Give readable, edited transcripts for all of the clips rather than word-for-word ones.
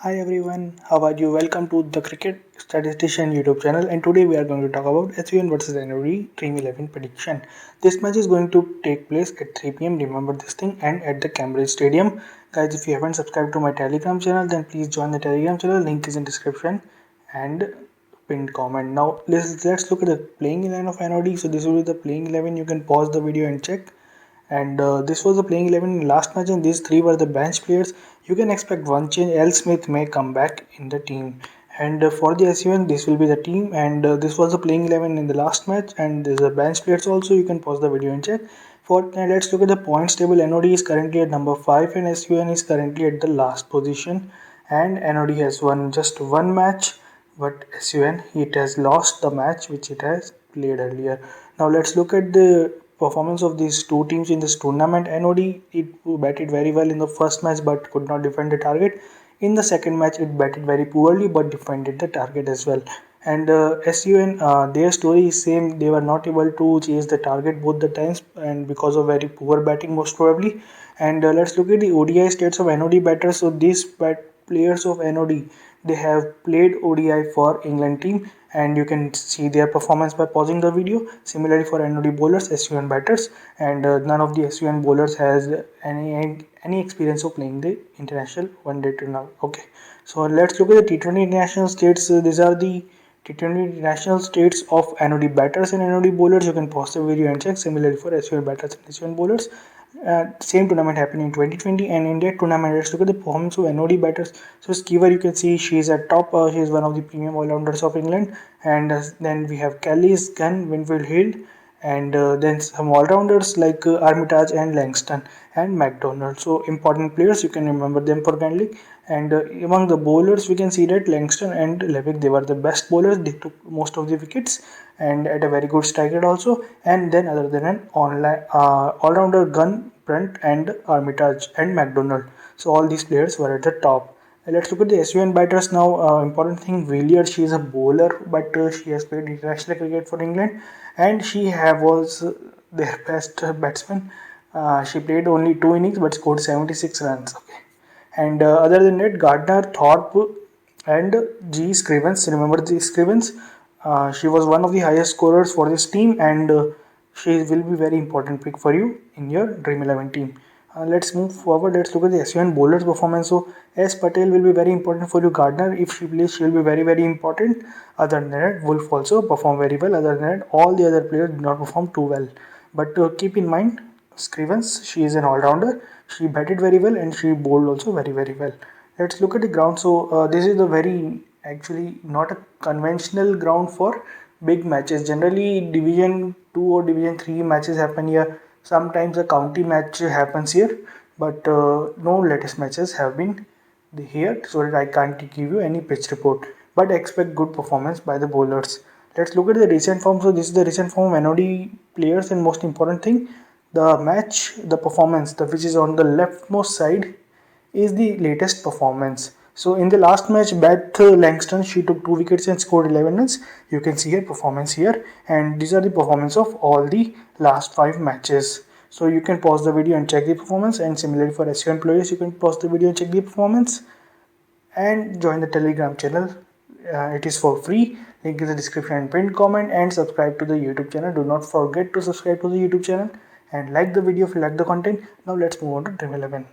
Hi everyone, how are you? Welcome to the Cricket Statistician YouTube channel, and today we are going to talk about SUN versus NOD Dream 11 prediction. This match is going to take place at 3 p.m. Remember this thing, and at the Cambridge Stadium. Guys, if you haven't subscribed to my Telegram channel, then please join the Telegram channel. Link is in description and pinned comment. Now let's look at the playing 11 of NOD. So this will be the playing 11. You can pause the video and check, and this was the playing 11 in last match, and these three were the bench players. You can expect one change. L Smith may come back in the team, and for the SUN this will be the team, and this was the playing 11 in the last match, and there's the bench players also. You can pause the video and check. For let's look at the points table. NOD is currently at number 5 and SUN is currently at the last position, and NOD has won just one match, but SUN it has lost the match which it has played earlier. Now let's look at the performance of these two teams in this tournament. NOD it batted very well in the first match but could not defend the target. In the second match, it batted very poorly but defended the target as well. And SUN, their story is same. They were not able to chase the target both the times, and because of very poor batting most probably. And let's look at the ODI stats of NOD batters. So these players of NOD, they have played ODI for England team, and you can see their performance by pausing the video. Similarly for NOD bowlers, SUN batters, and none of the SUN bowlers has any experience of playing the international one day till now. Okay, so let's look at the T20 international states. These are the T20 international states of NOD batters and NOD bowlers. You can pause the video and check. Similarly for SUN batters and SUN bowlers. Same tournament happened in 2020, and in that tournament, let's look at the performance of NOD batters. So Skiver, you can see she is at top. She is one of the premium all-rounders of England, and then we have Kelly's Gunn, Winfield Hill, and then some all-rounders like Armitage and Langston and McDonald. So important players, you can remember them for Grand League. And among the bowlers, we can see that Langston and Levick, they were the best bowlers. They took most of the wickets and at a very good strike rate also. And then other than an all-rounder Gunn, Brent and Armitage and McDonald. So all these players were at the top. Let's look at the SUN batters now. Important thing, Villiers, she is a bowler, but she has played international cricket for England, and she was their best batsman. She played only 2 innings but scored 76 runs. Okay, and other than that, Gardner, Thorpe, and G. Scrivens. Remember the Scrivens? She was one of the highest scorers for this team, and she will be very important pick for you in your Dream 11 team. Let's move forward. Let's look at the SUN bowlers performance. So S Patel will be very important for you. Gardner, if she plays, she will be very very important. Other than that, Wolf also perform very well. Other than that, all the other players did not perform too well. But keep in mind, Scrivens, she is an all-rounder. She batted very well and she bowled also very very well. Let's look at the ground. So this is the very actually not a conventional ground for big matches. Generally, Division 2 or Division 3 matches happen here. Sometimes a county match happens here, but no latest matches have been here, so that I can't give you any pitch report. But expect good performance by the bowlers. Let's look at the recent form. So this is the recent form of NOD players, and most important thing, the match, the performance, the which is on the leftmost side, is the latest performance. So in the last match, Beth Langston, she took 2 wickets and scored 11 runs. You can see her performance here, and these are the performance of all the last 5 matches. So you can pause the video and check the performance, and similarly for SUN players, you can pause the video and check the performance, and join the Telegram channel. It is for free. Link in the description and pinned comment, and subscribe to the YouTube channel. Do not forget to subscribe to the YouTube channel and like the video if you like the content. Now let's move on to Dream 11.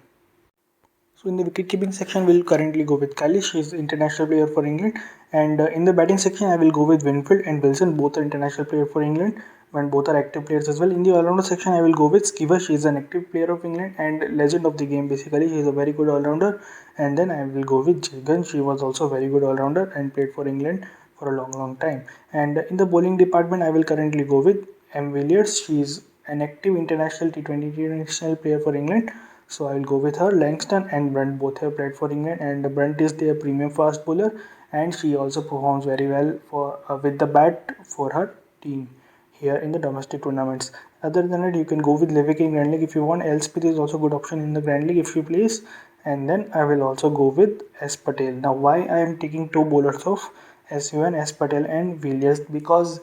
So in the wicket keeping section, we'll currently go with Kalish. He's the international player for England. And in the batting section, I will go with Winfield and Wilson. Both are international player for England, and both are active players as well. In the all-rounder section, I will go with Skiver. She is an active player of England and legend of the game. Basically, she is a very good all-rounder. And then I will go with Jagan. She was also a very good all-rounder and played for England for a long time. And in the bowling department, I will currently go with M. Villiers. She is an active international T20 international player for England, so I will go with her. Langston and Brunt both have played for England, and Brunt is their premium fast bowler, and she also performs very well for with the bat for her team here in the domestic tournaments. Other than that, you can go with Levick in Grand League if you want. Elspeth is also a good option in the Grand League if she plays, and then I will also go with S Patel. Now, why I am taking two bowlers of SUN, S Patel and Villiers? Because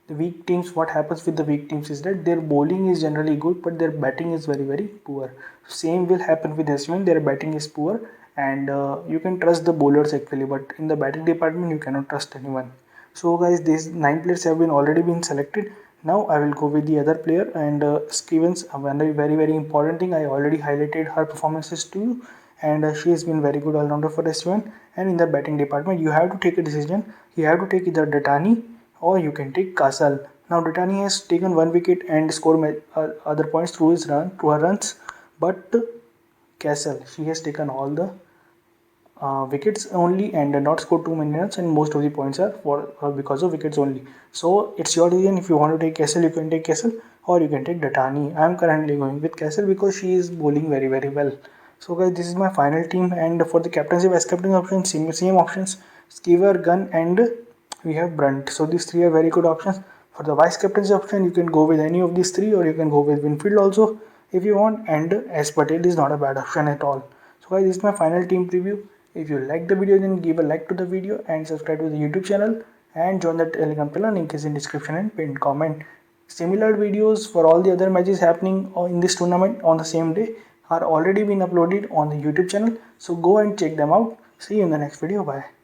the weak teams, what happens with the weak teams is that their bowling is generally good but their batting is very very poor. Same will happen with SUN. Their batting is poor and you can trust the bowlers actually, but in the batting department you cannot trust anyone. So guys, these 9 players have been already been selected. Now I will go with the other player, and Stevens, a very important thing. I already highlighted her performances to you, and she has been very good all-rounder for S1. And in the batting department, you have to take a decision. You have to take either Datani or you can take Castle. Now Datani has taken 1 wicket and scored other points through her runs, but Castle, she has taken all the wickets only and not scored too many runs, and most of the points are for because of wickets only. So it's your decision. If you want to take Castle, you can take Castle, or you can take Datani. I am currently going with Castle because she is bowling very well. So guys, this is my final team, and for the captaincy, vice captain options, same options: Skeever, Gunn, and we have Brunt. So these three are very good options. For the vice captaincy option, you can go with any of these three, or you can go with Winfield also if you want. And S Patel is not a bad option at all. So guys, this is my final team preview. If you like the video, then give a like to the video and subscribe to the YouTube channel and join the Telegram channel. Link is in description and pinned comment. Similar videos for all the other matches happening in this tournament on the same day are already been uploaded on the YouTube channel. So go and check them out. See you in the next video. Bye.